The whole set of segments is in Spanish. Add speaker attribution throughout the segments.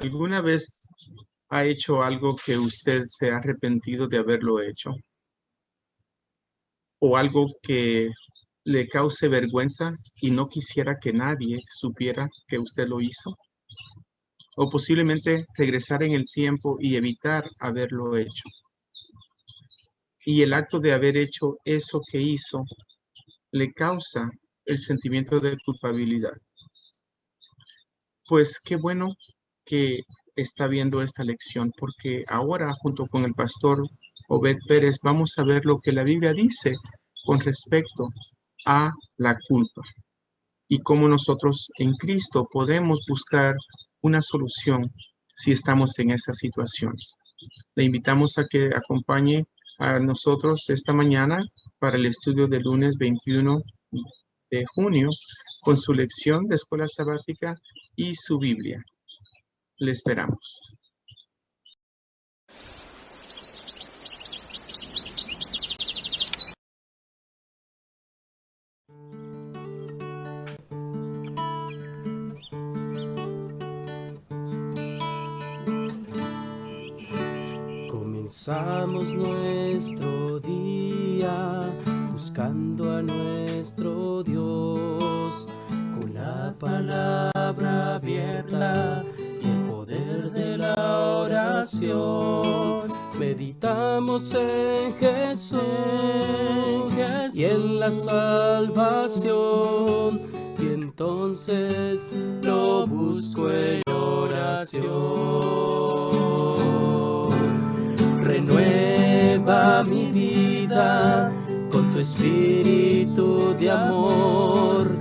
Speaker 1: ¿Alguna vez ha hecho algo que usted se ha arrepentido de haberlo hecho? ¿O algo que le cause vergüenza y no quisiera que nadie supiera que usted lo hizo? ¿O posiblemente regresar en el tiempo y evitar haberlo hecho? Y el acto de haber hecho eso que hizo le causa el sentimiento de culpabilidad. Pues qué bueno que está viendo esta lección, porque ahora junto con el pastor Obed Pérez vamos a ver lo que la Biblia dice con respecto a la culpa y cómo nosotros en Cristo podemos buscar una solución si estamos en esa situación. Le invitamos a que acompañe a nosotros esta mañana para el estudio del lunes 21 de junio con su lección de escuela sabática y su Biblia. Le esperamos.
Speaker 2: Comenzamos nuestro día buscando a nuestro Dios con la palabra abierta y el poder de la oración. Meditamos en Jesús y en la salvación, y entonces lo busco en oración. Renueva mi vida con tu espíritu de amor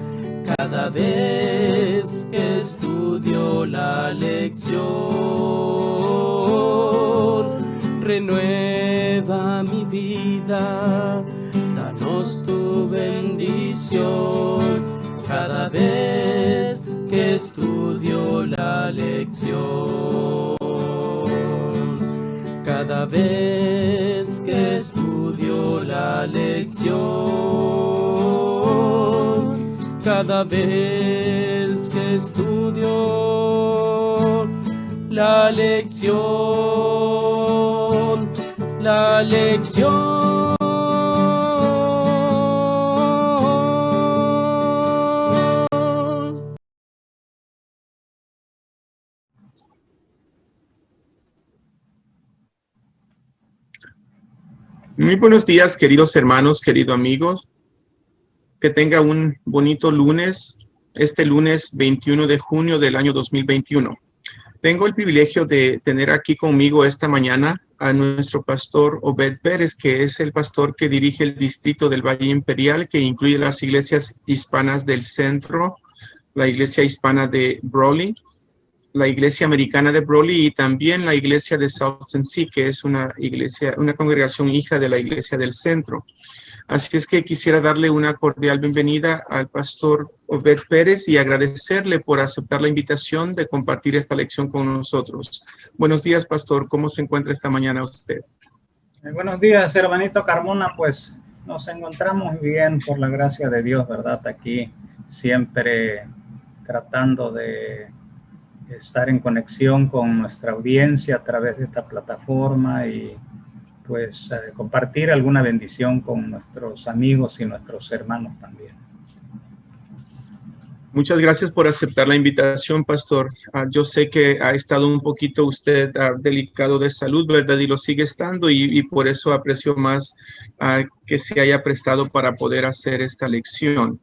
Speaker 2: cada vez que estudio la lección. Renueva mi vida, danos tu bendición cada vez que estudio la lección. Cada vez que estudio la lección, cada vez que estudio la lección, la lección.
Speaker 1: Muy buenos días, queridos hermanos, queridos amigos. Que tenga un bonito lunes, este lunes 21 de junio del año 2021. Tengo el privilegio de tener aquí conmigo esta mañana a nuestro pastor Obed Pérez, que es el pastor que dirige el distrito del Valle Imperial, que incluye las iglesias hispanas del centro, la iglesia hispana de Brawley, la iglesia americana de Brawley y también la iglesia de South Tennessee, que es una iglesia, una congregación hija de la iglesia del centro. Así es que quisiera darle una cordial bienvenida al pastor Obed Pérez y agradecerle por aceptar la invitación de compartir esta lección con nosotros. Buenos días, pastor. ¿Cómo se encuentra esta mañana usted?
Speaker 3: Buenos días, hermanito Carmona. Pues nos encontramos bien por la gracia de Dios, ¿verdad? Aquí siempre tratando de estar en conexión con nuestra audiencia a través de esta plataforma y pues compartir alguna bendición con nuestros amigos y nuestros hermanos también.
Speaker 1: Muchas gracias por aceptar la invitación, pastor. Yo sé que ha estado un poquito usted delicado de salud, ¿verdad? Y lo sigue estando y por eso aprecio más que se haya prestado para poder hacer esta lección.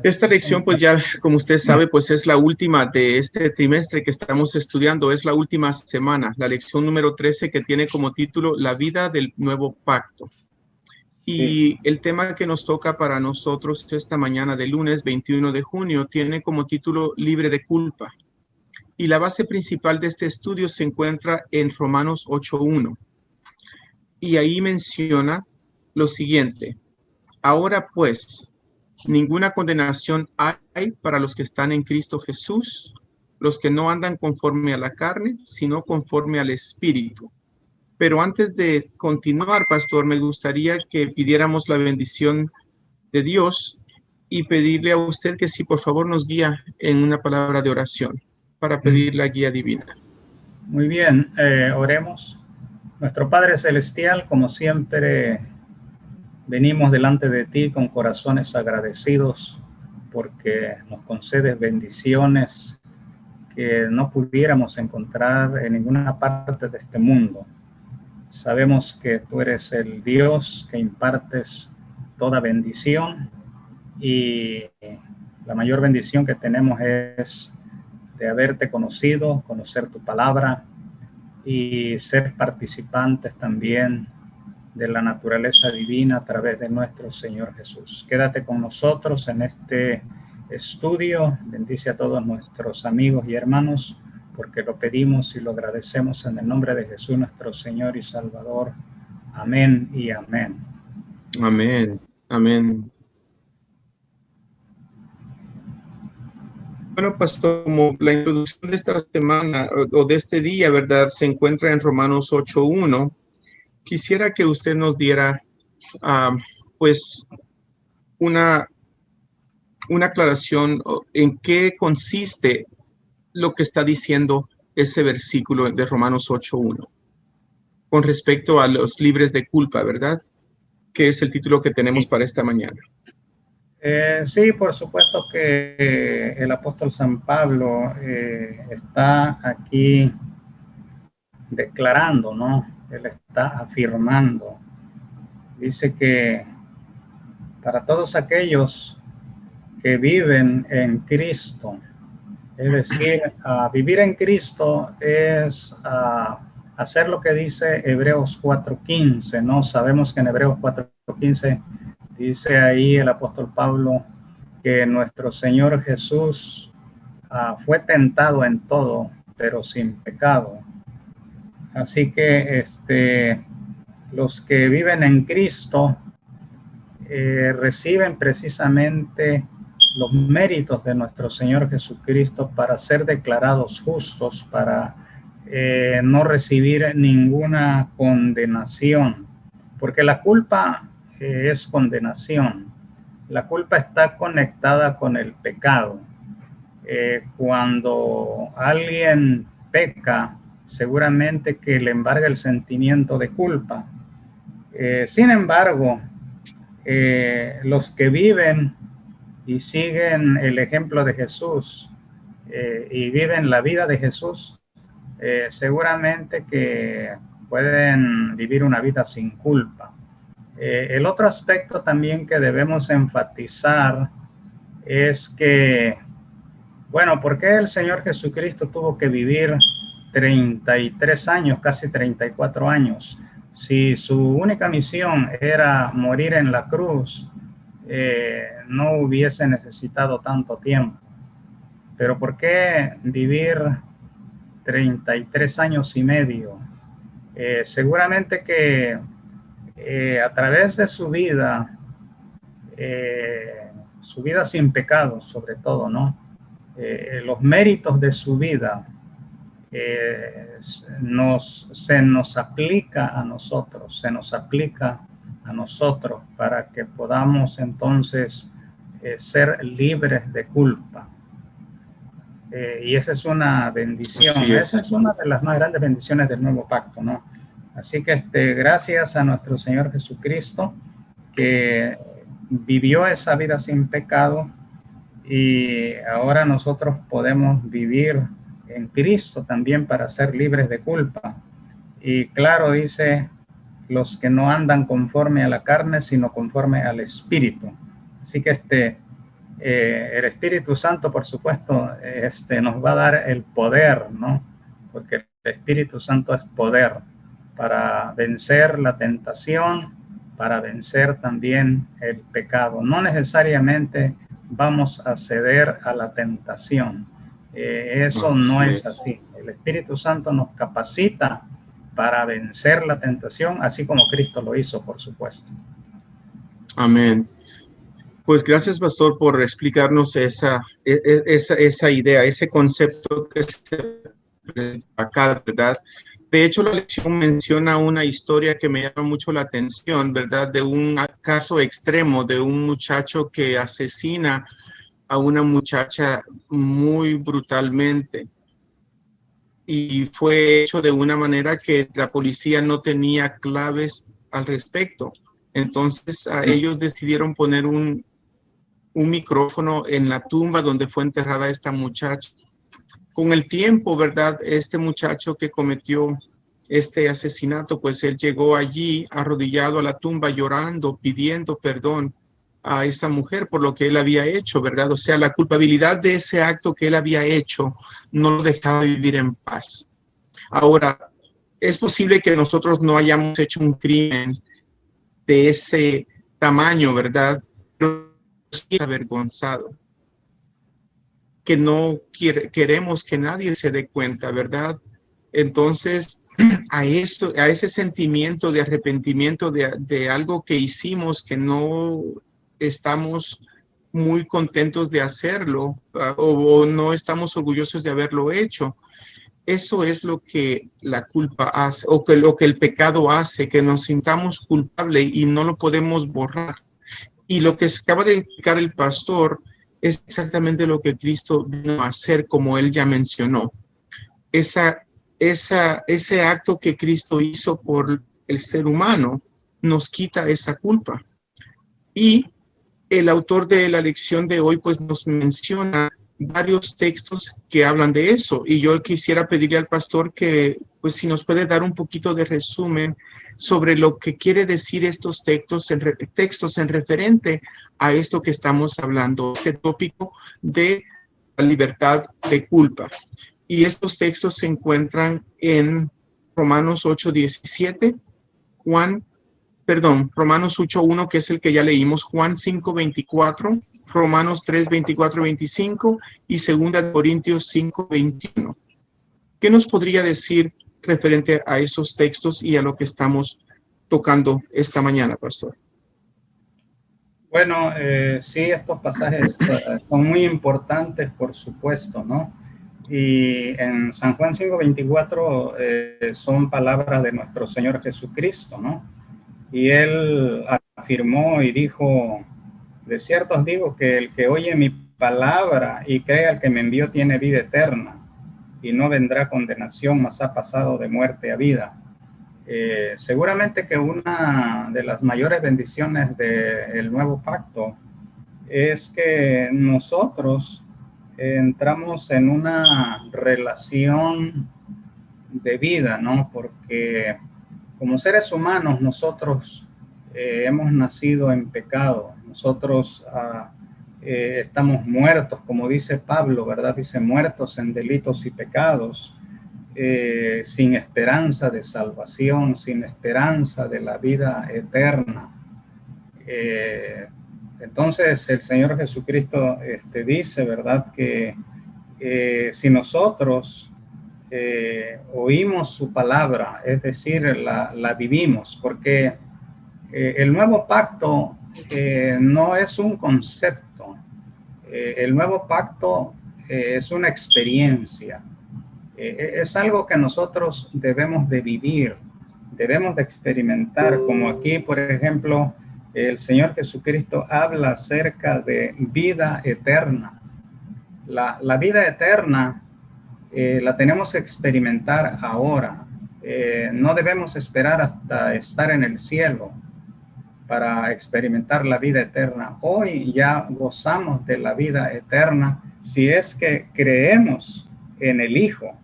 Speaker 1: Esta lección, pues ya, como usted sabe, pues es la última de este trimestre que estamos estudiando, es la última semana, la lección número 13 que tiene como título La vida del nuevo pacto. Y el tema que nos toca para nosotros esta mañana de lunes 21 de junio tiene como título Libre de culpa. Y la base principal de este estudio se encuentra en Romanos 8:1. Y ahí menciona lo siguiente: ahora pues, ninguna condenación hay para los que están en Cristo Jesús, los que no andan conforme a la carne, sino conforme al Espíritu. Pero antes de continuar, pastor, me gustaría que pidiéramos la bendición de Dios y pedirle a usted que si por favor nos guía en una palabra de oración. para pedir la guía divina.
Speaker 3: Muy bien, oremos. Nuestro Padre Celestial, como siempre, venimos delante de ti con corazones agradecidos porque nos concedes bendiciones que no pudiéramos encontrar en ninguna parte de este mundo. Sabemos que tú eres el Dios que impartes toda bendición y la mayor bendición que tenemos es de haberte conocido, conocer tu palabra y ser participantes también de la naturaleza divina a través de nuestro Señor Jesús. Quédate con nosotros en este estudio. Bendice a todos nuestros amigos y hermanos, porque lo pedimos y lo agradecemos en el nombre de Jesús, nuestro Señor y Salvador. Amén y amén.
Speaker 1: Amén. Amén. Bueno, pastor, como la introducción de esta semana o de este día, ¿verdad?, se encuentra en Romanos 8:1. Quisiera que usted nos diera, pues, una aclaración en qué consiste lo que está diciendo ese versículo de Romanos 8:1 con respecto a los libres de culpa, ¿verdad?, que es el título que tenemos para esta mañana.
Speaker 3: Sí, por supuesto que el apóstol San Pablo está aquí declarando, ¿no? Él está afirmando. Dice que para todos aquellos que viven en Cristo, es decir, vivir en Cristo es hacer lo que dice Hebreos 4:15, ¿no? Sabemos que en Hebreos 4:15 dice ahí el apóstol Pablo que nuestro Señor Jesús fue tentado en todo, pero sin pecado. Así que los que viven en Cristo reciben precisamente los méritos de nuestro Señor Jesucristo para ser declarados justos, para no recibir ninguna condenación, porque la culpa es condenación. La culpa está conectada con el pecado. Cuando alguien peca, seguramente que le embarga el sentimiento de culpa. Sin embargo, los que viven y siguen el ejemplo de Jesús y viven la vida de Jesús, seguramente que pueden vivir una vida sin culpa. El otro aspecto también que debemos enfatizar es que, bueno, ¿por qué el Señor Jesucristo tuvo que vivir 33 años, casi 34 años? Si su única misión era morir en la cruz, no hubiese necesitado tanto tiempo. Pero ¿por qué vivir 33 años y medio? Seguramente que a través de su vida sin pecado, sobre todo, ¿no? Los méritos de su vida se nos aplica a nosotros, para que podamos entonces ser libres de culpa. Y esa es una bendición, esa es una de las más grandes bendiciones del nuevo pacto, ¿no? Así que gracias a nuestro Señor Jesucristo, que vivió esa vida sin pecado, y ahora nosotros podemos vivir en Cristo también para ser libres de culpa. Y claro, dice, los que no andan conforme a la carne, sino conforme al Espíritu. Así que el Espíritu Santo, por supuesto, nos va a dar el poder, ¿no? Porque el Espíritu Santo es poder para vencer la tentación, para vencer también el pecado. No necesariamente vamos a ceder a la tentación. Eso no es así. El Espíritu Santo nos capacita para vencer la tentación, así como Cristo lo hizo, por supuesto.
Speaker 1: Amén. Pues gracias, pastor, por explicarnos esa idea, ese concepto que se acá, ¿verdad? De hecho, la lección menciona una historia que me llama mucho la atención, ¿verdad? De un caso extremo de un muchacho que asesina a una muchacha muy brutalmente. y fue hecho de una manera que la policía no tenía claves al respecto. Entonces ellos decidieron poner un micrófono en la tumba donde fue enterrada esta muchacha. Con el tiempo, ¿verdad? Este muchacho que cometió este asesinato, pues él llegó allí arrodillado a la tumba llorando, pidiendo perdón a esa mujer por lo que él había hecho, ¿verdad? O sea, la culpabilidad de ese acto que él había hecho no lo dejaba vivir en paz. Ahora, es posible que nosotros no hayamos hecho un crimen de ese tamaño, ¿verdad? Pero sí es avergonzado, que no queremos que nadie se dé cuenta, ¿verdad? Entonces, a ese sentimiento de arrepentimiento de algo que hicimos que no estamos muy contentos de hacerlo, o no estamos orgullosos de haberlo hecho. Eso es lo que la culpa hace, o que lo que el pecado hace, que nos sintamos culpables y no lo podemos borrar. Y lo que acaba de explicar el pastor es exactamente lo que Cristo vino a hacer, como él ya mencionó. Ese acto que Cristo hizo por el ser humano nos quita esa culpa. Y el autor de la lección de hoy pues nos menciona varios textos que hablan de eso, y yo quisiera pedirle al pastor que pues si nos puede dar un poquito de resumen sobre lo que quiere decir estos textos en referente a esto que estamos hablando, este tópico de la libertad de culpa. Y estos textos se encuentran en Romanos 8:17, Romanos 8:1, que es el que ya leímos, Juan 5:24, Romanos 3:24-25 y 2 Corintios 5:21. ¿Qué nos podría decir referente a esos textos y a lo que estamos tocando esta mañana, pastor?
Speaker 3: Bueno, sí, estos pasajes son muy importantes, por supuesto, ¿no? Y en San Juan 5:24 son palabras de nuestro Señor Jesucristo, ¿no? Y él afirmó y dijo: de cierto os digo que el que oye mi palabra y cree al que me envió tiene vida eterna, y no vendrá condenación, mas ha pasado de muerte a vida. Seguramente que una de las mayores bendiciones del nuevo pacto es que nosotros entramos en una relación de vida, ¿no? Porque como seres humanos nosotros hemos nacido en pecado, nosotros estamos muertos, como dice Pablo, ¿verdad? Dice muertos en delitos y pecados, sin esperanza de salvación, sin esperanza de la vida eterna. Entonces el Señor Jesucristo dice, ¿verdad? Que si nosotros oímos su palabra, es decir, la vivimos, porque el nuevo pacto no es un concepto, el nuevo pacto es una experiencia, es algo que nosotros debemos de vivir, debemos de experimentar, como aquí, por ejemplo, el Señor Jesucristo habla acerca de vida eterna. La vida eterna la tenemos que experimentar ahora. No debemos esperar hasta estar en el cielo para experimentar la vida eterna. Hoy ya gozamos de la vida eterna si es que creemos en el Hijo,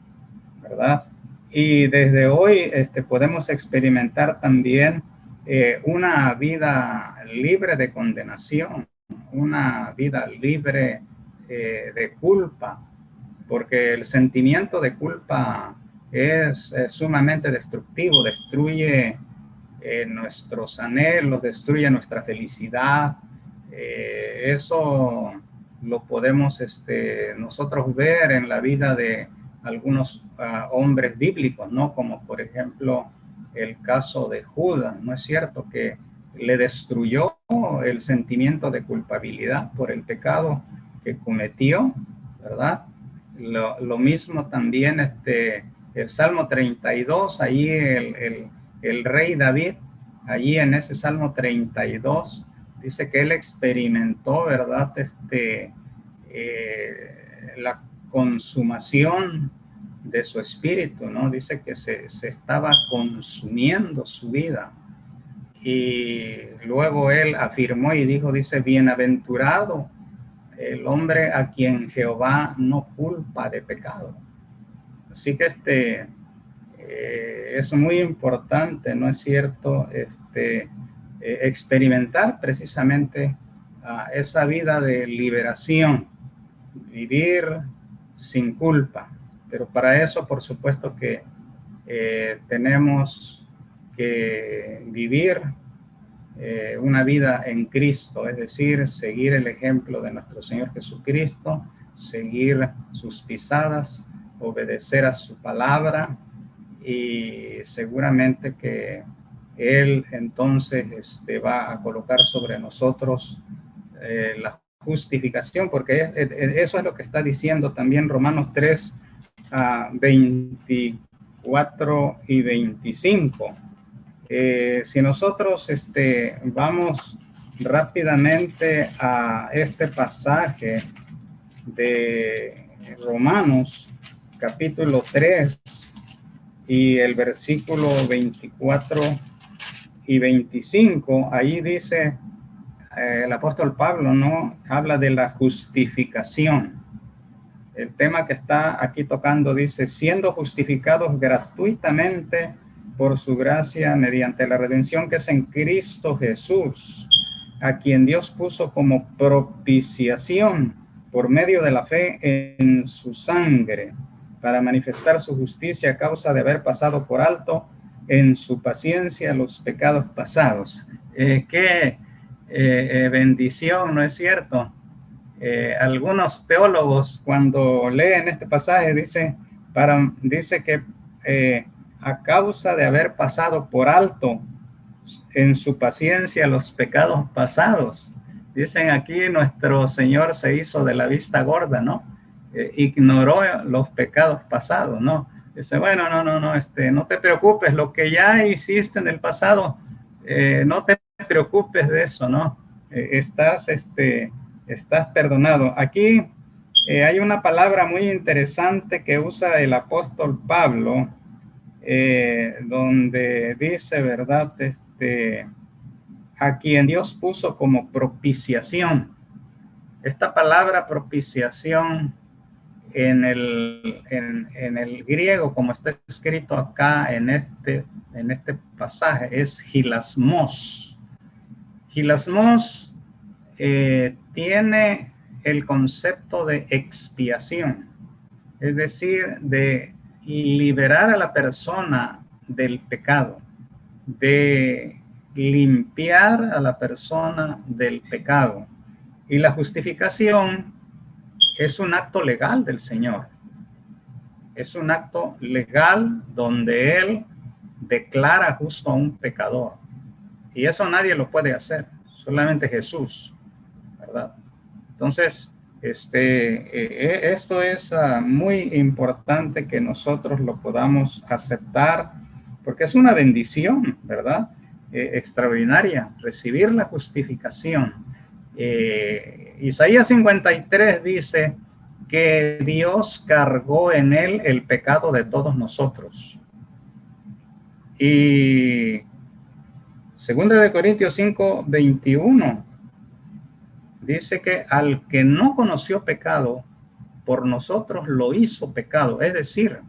Speaker 3: ¿verdad? Y desde hoy podemos experimentar también una vida libre de condenación, una vida libre de culpa, porque el sentimiento de culpa es sumamente destructivo, destruye nuestros anhelos, destruye nuestra felicidad. Eso lo podemos nosotros ver en la vida de algunos hombres bíblicos, ¿no? Como por ejemplo el caso de Judas, ¿no es cierto? Que le destruyó el sentimiento de culpabilidad por el pecado que cometió, ¿verdad? Lo mismo también el Salmo 32, allí el rey David, allí en ese Salmo 32, dice que él experimentó, ¿verdad? La consumación de su espíritu, ¿no? Dice que se estaba consumiendo su vida. Y luego él afirmó y dijo, dice, bienaventurado el hombre a quien Jehová no culpa de pecado. Así que es muy importante, ¿no es cierto? Experimentar precisamente esa vida de liberación, vivir sin culpa. Pero para eso, por supuesto que tenemos que vivir una vida en Cristo, es decir, seguir el ejemplo de nuestro Señor Jesucristo, seguir sus pisadas, obedecer a su palabra, y seguramente que Él entonces va a colocar sobre nosotros la justificación, porque eso es lo que está diciendo también Romanos 3, 24 y 25. Si nosotros vamos rápidamente a este pasaje de Romanos, capítulo 3, y el versículo 24 y 25, ahí dice el apóstol Pablo, ¿no? Habla de la justificación. El tema que está aquí tocando dice, siendo justificados gratuitamente por su gracia mediante la redención que es en Cristo Jesús, a quien Dios puso como propiciación por medio de la fe en su sangre, para manifestar su justicia a causa de haber pasado por alto en su paciencia los pecados pasados. Qué bendición, ¿no es cierto? Algunos teólogos cuando leen este pasaje dice que a causa de haber pasado por alto en su paciencia los pecados pasados. Dicen aquí nuestro Señor se hizo de la vista gorda, ¿no? Ignoró los pecados pasados, ¿no? Dice, bueno, no te preocupes, lo que ya hiciste en el pasado, no te preocupes de eso, ¿no? Estás perdonado. Aquí hay una palabra muy interesante que usa el apóstol Pablo, donde dice, ¿verdad? A quien Dios puso como propiciación. Esta palabra propiciación en el griego, como está escrito acá en este pasaje, es hilasmos. Hilasmos tiene el concepto de expiación, es decir, de liberar a la persona del pecado, de limpiar a la persona del pecado. Y la justificación es un acto legal del Señor. Es un acto legal donde Él declara justo a un pecador. Y eso nadie lo puede hacer, solamente Jesús, ¿verdad? Entonces, esto es muy importante que nosotros lo podamos aceptar, porque es una bendición, ¿verdad? Extraordinaria, recibir la justificación. Isaías 53 dice que Dios cargó en él el pecado de todos nosotros. Y 2 Corintios 5, 21 dice que al que no conoció pecado, por nosotros lo hizo pecado. Es decir,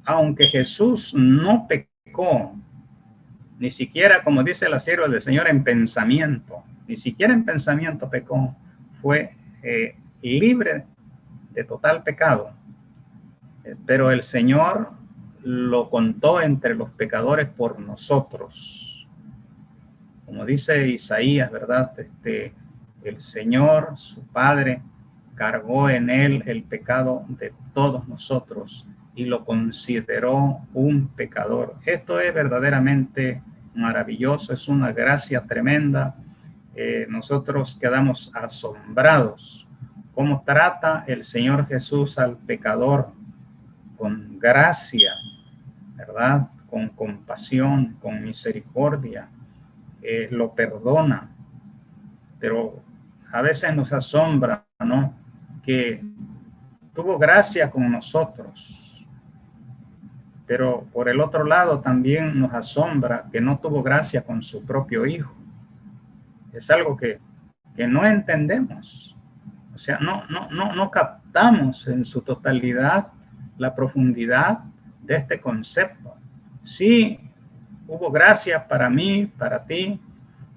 Speaker 3: aunque Jesús no pecó, ni siquiera, como dice la sierva del Señor, en pensamiento, ni siquiera en pensamiento pecó, fue libre de total pecado. Pero el Señor lo contó entre los pecadores por nosotros. Como dice Isaías, ¿verdad? El Señor, su Padre, cargó en él el pecado de todos nosotros y lo consideró un pecador. Esto es verdaderamente maravilloso, es una gracia tremenda. Nosotros quedamos asombrados cómo trata el Señor Jesús al pecador con gracia, ¿verdad? Con compasión, con misericordia, lo perdona. Pero a veces nos asombra, ¿no? Que tuvo gracia con nosotros, Pero por el otro lado también nos asombra que no tuvo gracia con su propio hijo. Es algo que no entendemos. O sea, no captamos en su totalidad la profundidad de este concepto. Sí, hubo gracia para mí, para ti,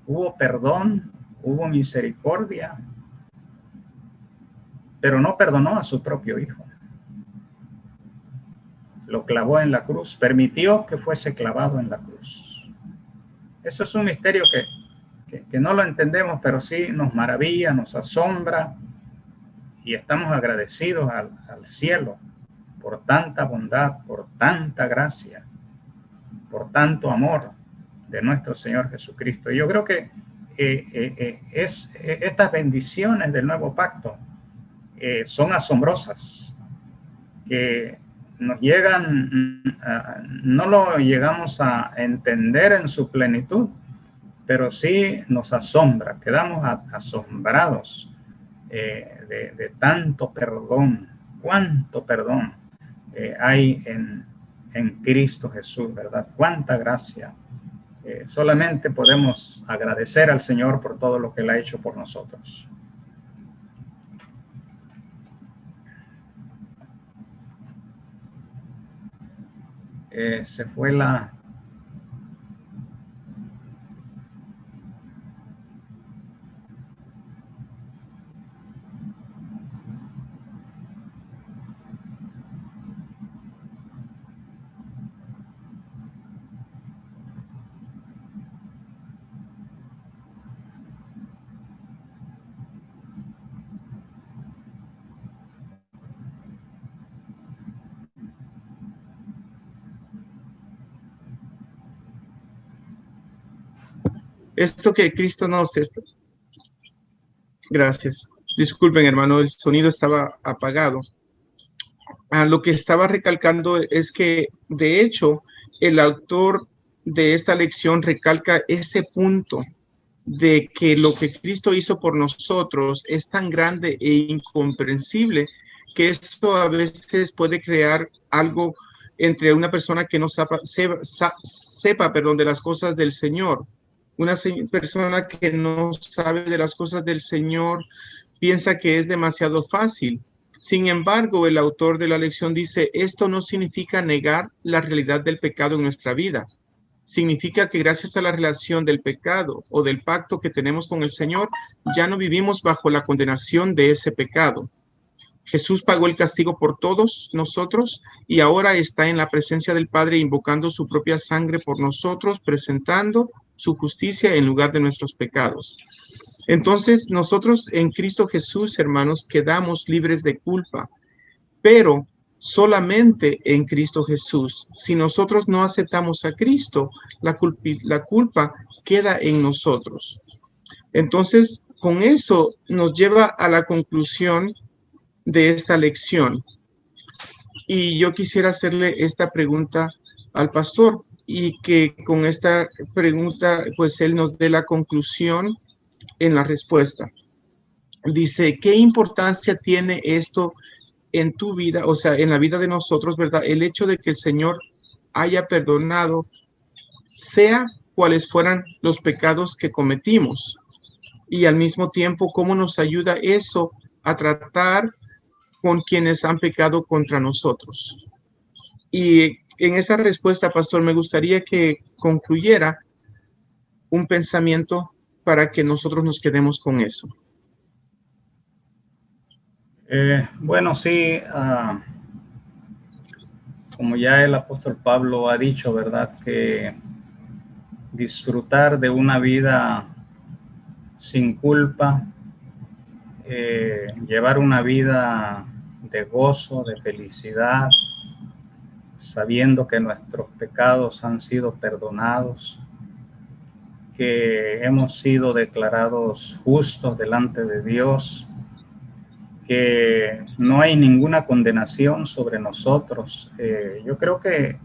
Speaker 3: hubo perdón, hubo misericordia, pero no perdonó a su propio hijo. Lo clavó en la cruz, permitió que fuese clavado en la cruz. Eso es un misterio que no lo entendemos, pero sí nos maravilla, nos asombra, y estamos agradecidos al cielo por tanta bondad, por tanta gracia, por tanto amor de nuestro Señor Jesucristo. Y yo creo que estas bendiciones del nuevo pacto son asombrosas, que nos llegan, no lo llegamos a entender en su plenitud, pero sí nos asombra, quedamos asombrados de tanto perdón. Cuánto perdón hay en Cristo Jesús, ¿verdad? Cuánta gracia. Solamente podemos agradecer al Señor por todo lo que Él ha hecho por nosotros. Se fue la...
Speaker 1: Esto que Cristo nos... Gracias. Disculpen, hermano, el sonido estaba apagado. Lo que estaba recalcando es que, de hecho, el autor de esta lección recalca ese punto de que lo que Cristo hizo por nosotros es tan grande e incomprensible que esto a veces puede crear algo entre una persona que no sepa de las cosas del Señor. Una persona que no sabe de las cosas del Señor piensa que es demasiado fácil. Sin embargo, el autor de la lección dice, esto no significa negar la realidad del pecado en nuestra vida. Significa que gracias a la relación del pecado o del pacto que tenemos con el Señor, ya no vivimos bajo la condenación de ese pecado. Jesús pagó el castigo por todos nosotros y ahora está en la presencia del Padre invocando su propia sangre por nosotros, presentando su justicia en lugar de nuestros pecados. Entonces, nosotros en Cristo Jesús, hermanos, quedamos libres de culpa, pero solamente en Cristo Jesús. Si nosotros no aceptamos a Cristo, la culpa queda en nosotros. Entonces, con eso nos lleva a la conclusión de esta lección. Y yo quisiera hacerle esta pregunta al pastor y que con esta pregunta, pues él nos dé la conclusión en la respuesta. Dice, ¿qué importancia tiene esto en tu vida, o sea, en la vida de nosotros, verdad? El hecho de que el Señor haya perdonado, sea cuales fueran los pecados que cometimos. Y al mismo tiempo, ¿cómo nos ayuda eso a tratar con quienes han pecado contra nosotros? Y en esa respuesta, pastor, me gustaría que concluyera un pensamiento para que nosotros nos quedemos con eso.
Speaker 3: Bueno, sí, como ya el apóstol Pablo ha dicho, ¿verdad? Que disfrutar de una vida sin culpa, llevar una vida de gozo, de felicidad, sabiendo que nuestros pecados han sido perdonados, que hemos sido declarados justos delante de Dios, que no hay ninguna condenación sobre nosotros. Yo creo que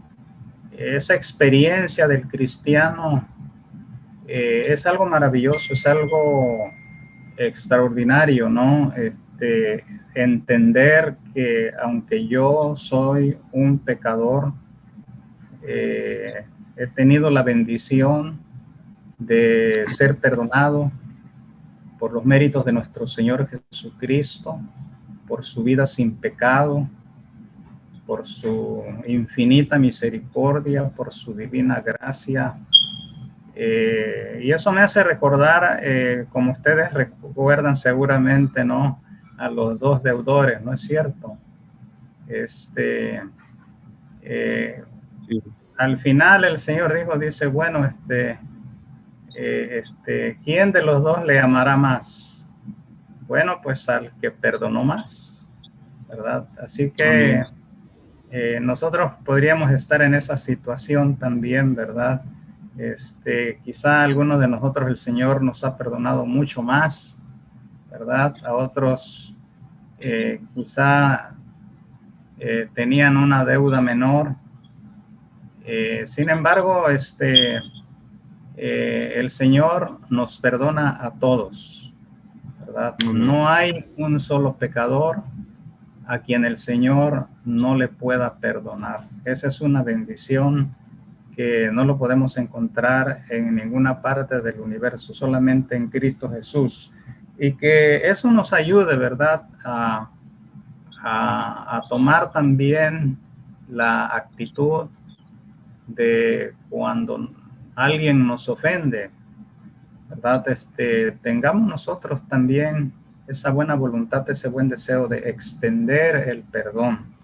Speaker 3: esa experiencia del cristiano es algo maravilloso, es algo extraordinario, ¿no? Entender que aunque yo soy un pecador, he tenido la bendición de ser perdonado por los méritos de nuestro Señor Jesucristo, por su vida sin pecado, por su infinita misericordia, por su divina gracia. Y eso me hace recordar, como ustedes recuerdan seguramente, ¿no?, a los dos deudores, ¿no es cierto?
Speaker 1: Sí.
Speaker 3: Al final el Señor dice, bueno, ¿quién de los dos le amará más? Bueno, pues al que perdonó más, ¿verdad? Así que nosotros podríamos estar en esa situación también, ¿verdad? Quizá a algunos de nosotros el Señor nos ha perdonado mucho más, ¿verdad? A otros quizá tenían una deuda menor. Sin embargo, el Señor nos perdona a todos, ¿verdad? No hay un solo pecador a quien el Señor no le pueda perdonar. Esa es una bendición que no lo podemos encontrar en ninguna parte del universo, solamente en Cristo Jesús. Y que eso nos ayude, ¿verdad?, a tomar también la actitud de cuando alguien nos ofende, ¿verdad? Tengamos nosotros también esa buena voluntad, ese buen deseo de extender el perdón.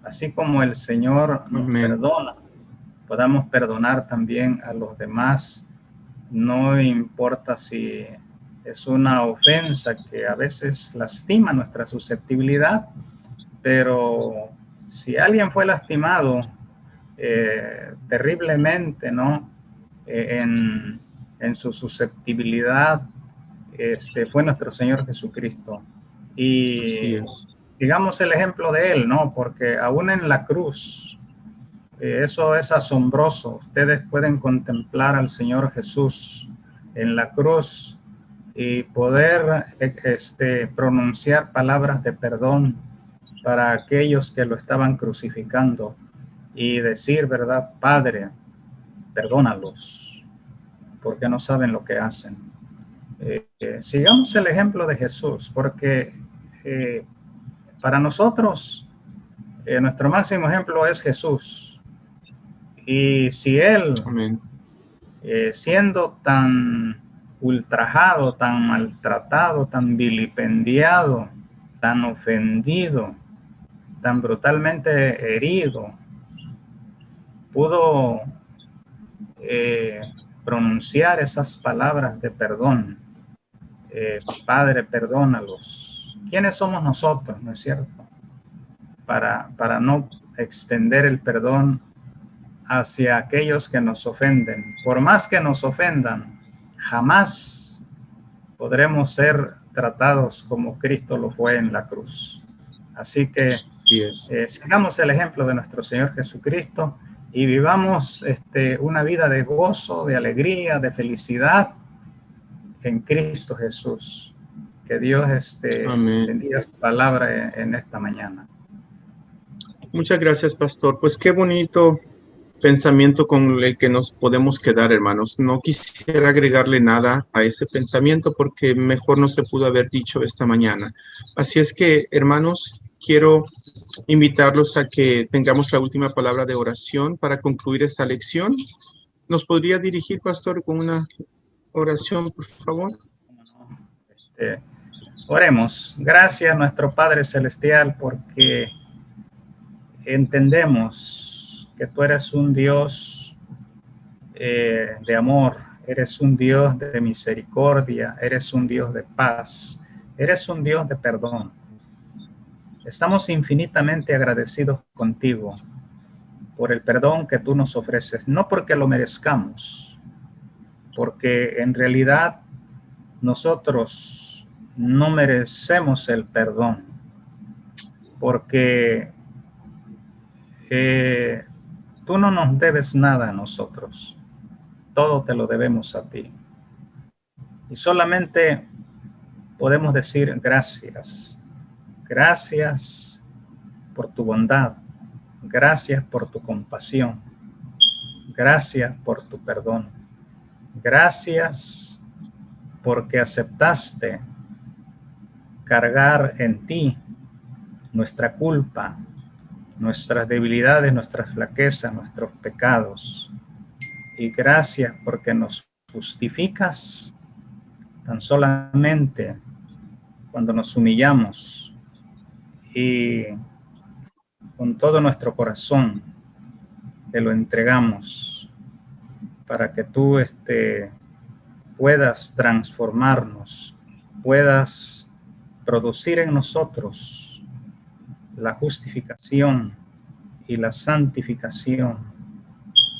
Speaker 3: Así como el Señor nos perdona, podamos perdonar también a los demás. No importa si es una ofensa que a veces lastima nuestra susceptibilidad, pero si alguien fue lastimado terriblemente, ¿no?, en su susceptibilidad, fue nuestro Señor Jesucristo. Y digamos el ejemplo de Él, ¿no? Porque aún en la cruz, eso es asombroso. Ustedes pueden contemplar al Señor Jesús en la cruz y poder pronunciar palabras de perdón para aquellos que lo estaban crucificando y decir, ¿verdad? Padre, perdónalos, porque no saben lo que hacen. Sigamos el ejemplo de Jesús, porque para nosotros nuestro máximo ejemplo es Jesús. Y si Él, siendo tan ultrajado, tan maltratado, tan vilipendiado, tan ofendido, tan brutalmente herido, pudo pronunciar esas palabras de perdón, Padre, perdónalos. ¿Quiénes somos nosotros, no es cierto?, para no extender el perdón hacia aquellos que nos ofenden. Por más que nos ofendan, jamás podremos ser tratados como Cristo lo fue en la cruz. Así que sigamos el ejemplo de nuestro Señor Jesucristo y vivamos una vida de gozo, de alegría, de felicidad en Cristo Jesús. Que Dios bendiga su palabra en esta mañana.
Speaker 1: Muchas gracias, pastor. Pues qué bonito pensamiento con el que nos podemos quedar, hermanos. No quisiera agregarle nada a ese pensamiento porque mejor no se pudo haber dicho esta mañana. Así es que, hermanos, quiero invitarlos a que tengamos la última palabra de oración para concluir esta lección. ¿Nos podría dirigir, pastor, con una oración, por favor?
Speaker 3: Oremos. Gracias, nuestro Padre Celestial, porque entendemos que tú eres un Dios de amor, eres un Dios de misericordia, eres un Dios de paz, eres un Dios de perdón. Estamos infinitamente agradecidos contigo por el perdón que tú nos ofreces, no porque lo merezcamos, porque en realidad nosotros no merecemos el perdón, porque tú no nos debes nada a nosotros, todo te lo debemos a ti. Y solamente podemos decir gracias. Gracias por tu bondad, gracias por tu compasión, Gracias por tu perdón. Gracias porque aceptaste cargar en ti nuestra culpa, nuestras debilidades, nuestras flaquezas, nuestros pecados. Y gracias porque nos justificas tan solamente cuando nos humillamos y con todo nuestro corazón te lo entregamos para que tú puedas transformarnos, puedas producir en nosotros la justificación y la santificación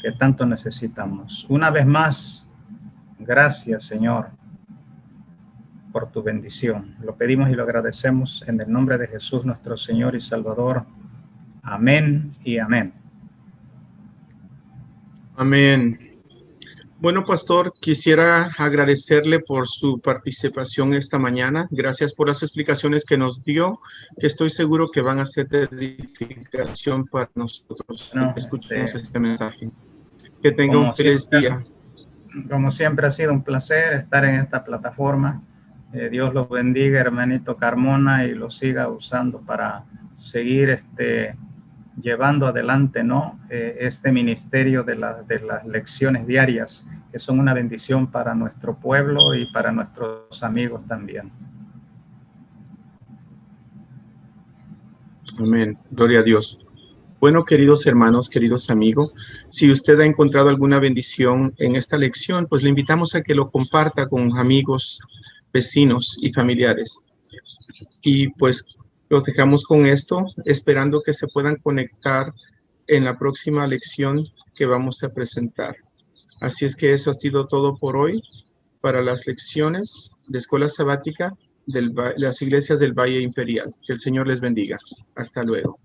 Speaker 3: que tanto necesitamos. Una vez más, gracias, Señor, por tu bendición. Lo pedimos y lo agradecemos en el nombre de Jesús, nuestro Señor y Salvador. Amén y amén.
Speaker 1: Amén. Bueno, pastor, quisiera agradecerle por su participación esta mañana. Gracias por las explicaciones que nos dio, que estoy seguro que van a ser de edificación para nosotros. Escuchemos este mensaje. Que tenga un feliz día.
Speaker 3: Como siempre ha sido un placer estar en esta plataforma. Dios los bendiga, hermanito Carmona, y lo siga usando para seguir llevando adelante, ¿no? Este ministerio de las lecciones diarias, que son una bendición para nuestro pueblo y para nuestros amigos también.
Speaker 1: Amén. Gloria a Dios. Bueno, queridos hermanos, queridos amigos, si usted ha encontrado alguna bendición en esta lección, pues le invitamos a que lo comparta con amigos, vecinos y familiares. Y pues los dejamos con esto, esperando que se puedan conectar en la próxima lección que vamos a presentar. Así es que eso ha sido todo por hoy para las lecciones de Escuela Sabática de las Iglesias del Valle Imperial. Que el Señor les bendiga. Hasta luego.